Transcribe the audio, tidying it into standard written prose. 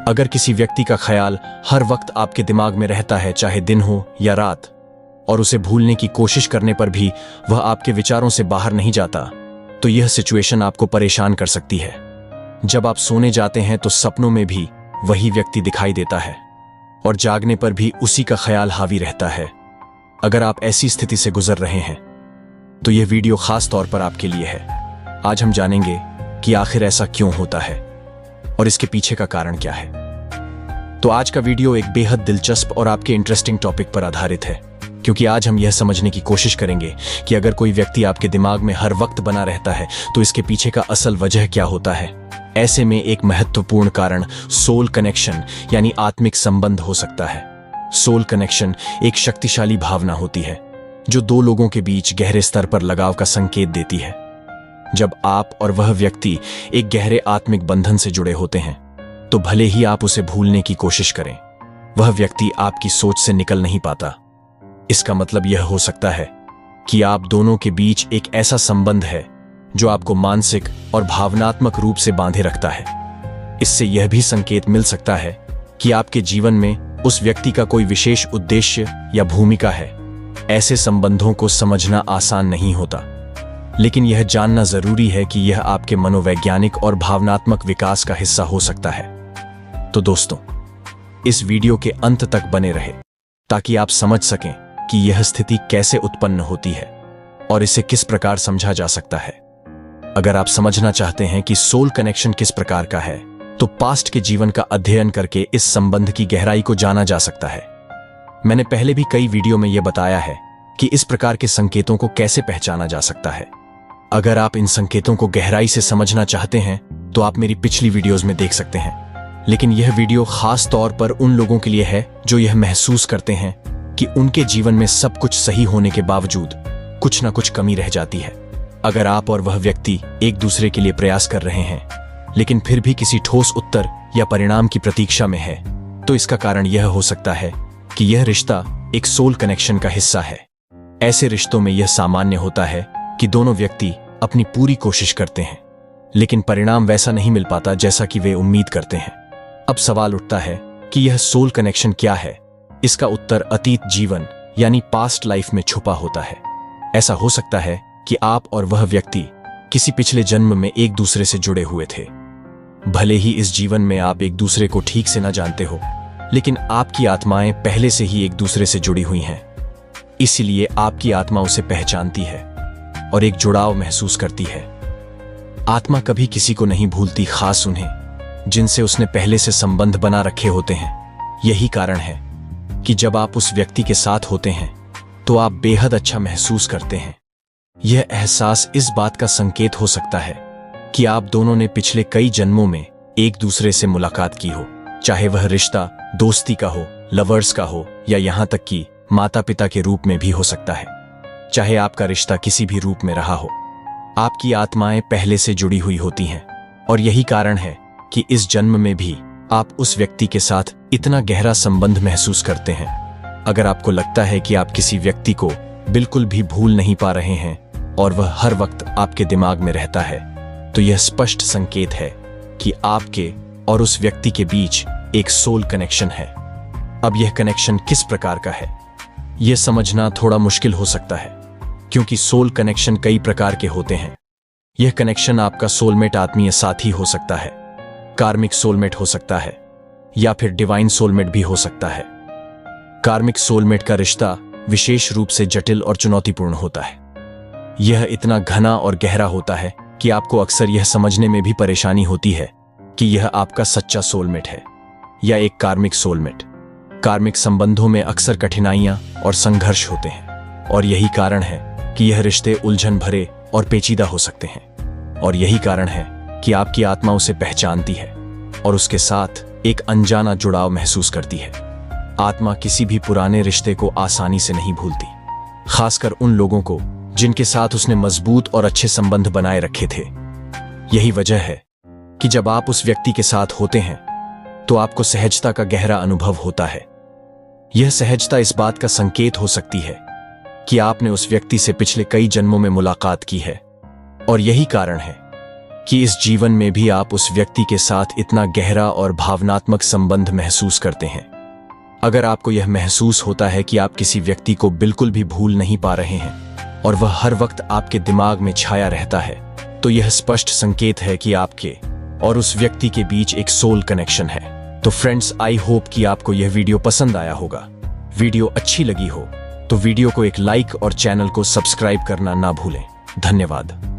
अगर किसी व्यक्ति का ख्याल हर वक्त आपके दिमाग में रहता है, चाहे दिन हो या रात, और उसे भूलने की कोशिश करने पर भी वह आपके विचारों से बाहर नहीं जाता, तो यह सिचुएशन आपको परेशान कर सकती है। जब आप सोने जाते हैं तो सपनों में भी वही व्यक्ति दिखाई देता है और जागने पर भी उसी का ख्याल हावी रहता है। अगर आप ऐसी स्थिति से गुजर रहे हैं तो यह वीडियो खास तौर पर आपके लिए है। आज हम जानेंगे कि आखिर ऐसा क्यों होता है और इसके पीछे का कारण क्या है। तो आज का वीडियो एक बेहद दिलचस्प और आपके इंटरेस्टिंग टॉपिक पर आधारित है, क्योंकि आज हम यह समझने की कोशिश करेंगे कि अगर कोई व्यक्ति आपके दिमाग में हर वक्त बना रहता है तो इसके पीछे का असल वजह क्या होता है। ऐसे में एक महत्वपूर्ण कारण सोल कनेक्शन यानी आत्मिक संबंध हो सकता है। सोल कनेक्शन एक शक्तिशाली भावना होती है जो दो लोगों के बीच गहरे स्तर पर लगाव का संकेत देती है। जब आप और वह व्यक्ति एक गहरे आत्मिक बंधन से जुड़े होते हैं तो भले ही आप उसे भूलने की कोशिश करें, वह व्यक्ति आपकी सोच से निकल नहीं पाता। इसका मतलब यह हो सकता है कि आप दोनों के बीच एक ऐसा संबंध है जो आपको मानसिक और भावनात्मक रूप से बांधे रखता है। इससे यह भी संकेत मिल सकता है कि आपके जीवन में उस व्यक्ति का कोई विशेष उद्देश्य या भूमिका है। ऐसे संबंधों को समझना आसान नहीं होता, लेकिन यह जानना जरूरी है कि यह आपके मनोवैज्ञानिक और भावनात्मक विकास का हिस्सा हो सकता है। तो दोस्तों, इस वीडियो के अंत तक बने रहे ताकि आप समझ सकें कि यह स्थिति कैसे उत्पन्न होती है और इसे किस प्रकार समझा जा सकता है। अगर आप समझना चाहते हैं कि सोल कनेक्शन किस प्रकार का है, तो पास्ट के जीवन का अध्ययन करके इस संबंध की गहराई को जाना जा सकता है। मैंने पहले भी कई वीडियो में यह बताया है कि इस प्रकार के संकेतों को कैसे पहचाना जा सकता है। अगर आप इन संकेतों को गहराई से समझना चाहते हैं तो आप मेरी पिछली वीडियोस में देख सकते हैं, लेकिन यह वीडियो खास तौर पर उन लोगों के लिए है जो यह महसूस करते हैं कि उनके जीवन में सब कुछ सही होने के बावजूद कुछ ना कुछ कमी रह जाती है। अगर आप और वह व्यक्ति एक दूसरे के लिए प्रयास कर रहे हैं लेकिन फिर भी किसी ठोस उत्तर या परिणाम की प्रतीक्षा में है, तो इसका कारण यह हो सकता है कि यह रिश्ता एक सोल कनेक्शन का हिस्सा है। ऐसे रिश्तों में यह सामान्य होता है कि दोनों व्यक्ति अपनी पूरी कोशिश करते हैं, लेकिन परिणाम वैसा नहीं मिल पाता जैसा कि वे उम्मीद करते हैं। अब सवाल उठता है कि यह सोल कनेक्शन क्या है। इसका उत्तर अतीत जीवन यानी पास्ट लाइफ में छुपा होता है। ऐसा हो सकता है कि आप और वह व्यक्ति किसी पिछले जन्म में एक दूसरे से जुड़े हुए थे। भले ही इस जीवन में आप एक दूसरे को ठीक से न जानते हो, लेकिन आपकी आत्माएं पहले से ही एक दूसरे से जुड़ी हुई हैं। इसलिए आपकी आत्मा उसे पहचानती है और एक जुड़ाव महसूस करती है। आत्मा कभी किसी को नहीं भूलती, खास उन्हें जिनसे उसने पहले से संबंध बना रखे होते हैं। यही कारण है कि जब आप उस व्यक्ति के साथ होते हैं तो आप बेहद अच्छा महसूस करते हैं। यह एहसास इस बात का संकेत हो सकता है कि आप दोनों ने पिछले कई जन्मों में एक दूसरे से मुलाकात की हो, चाहे वह रिश्ता दोस्ती का हो, लवर्स का हो, या यहां तक कि माता पिता के रूप में भी हो सकता है। चाहे आपका रिश्ता किसी भी रूप में रहा हो, आपकी आत्माएं पहले से जुड़ी हुई होती हैं और यही कारण है कि इस जन्म में भी आप उस व्यक्ति के साथ इतना गहरा संबंध महसूस करते हैं। अगर आपको लगता है कि आप किसी व्यक्ति को बिल्कुल भी भूल नहीं पा रहे हैं और वह हर वक्त आपके दिमाग में रहता है, तो यह स्पष्ट संकेत है कि आपके और उस व्यक्ति के बीच एक सोल कनेक्शन है। अब यह कनेक्शन किस प्रकार का है, यह समझना थोड़ा मुश्किल हो सकता है, क्योंकि सोल कनेक्शन कई प्रकार के होते हैं। यह कनेक्शन आपका सोलमेट आत्मीय साथी हो सकता है, कार्मिक सोलमेट हो सकता है, या फिर डिवाइन सोलमेट भी हो सकता है। कार्मिक सोलमेट का रिश्ता विशेष रूप से जटिल और चुनौतीपूर्ण होता है। यह इतना घना और गहरा होता है कि आपको अक्सर यह समझने में भी परेशानी होती है कि यह आपका सच्चा सोलमेट है या एक कार्मिक सोलमेट। कार्मिक संबंधों में अक्सर कठिनाइयां और संघर्ष होते हैं और यही कारण है कि यह रिश्ते उलझन भरे और पेचीदा हो सकते हैं। और यही कारण है कि आपकी आत्मा उसे पहचानती है और उसके साथ एक अनजाना जुड़ाव महसूस करती है। आत्मा किसी भी पुराने रिश्ते को आसानी से नहीं भूलती, खासकर उन लोगों को जिनके साथ उसने मजबूत और अच्छे संबंध बनाए रखे थे। यही वजह है कि जब आप उस व्यक्ति के साथ होते हैं तो आपको सहजता का गहरा अनुभव होता है। यह सहजता इस बात का संकेत हो सकती है कि आपने उस व्यक्ति से पिछले कई जन्मों में मुलाकात की है और यही कारण है कि इस जीवन में भी आप उस व्यक्ति के साथ इतना गहरा और भावनात्मक संबंध महसूस करते हैं। अगर आपको यह महसूस होता है कि आप किसी व्यक्ति को बिल्कुल भी भूल नहीं पा रहे हैं और वह हर वक्त आपके दिमाग में छाया रहता है, तो यह स्पष्ट संकेत है कि आपके और उस व्यक्ति के बीच एक सोल कनेक्शन है। तो फ्रेंड्स, आई होप कि आपको यह वीडियो पसंद आया होगा। वीडियो अच्छी लगी हो तो वीडियो को एक लाइक और चैनल को सब्सक्राइब करना ना भूलें। धन्यवाद।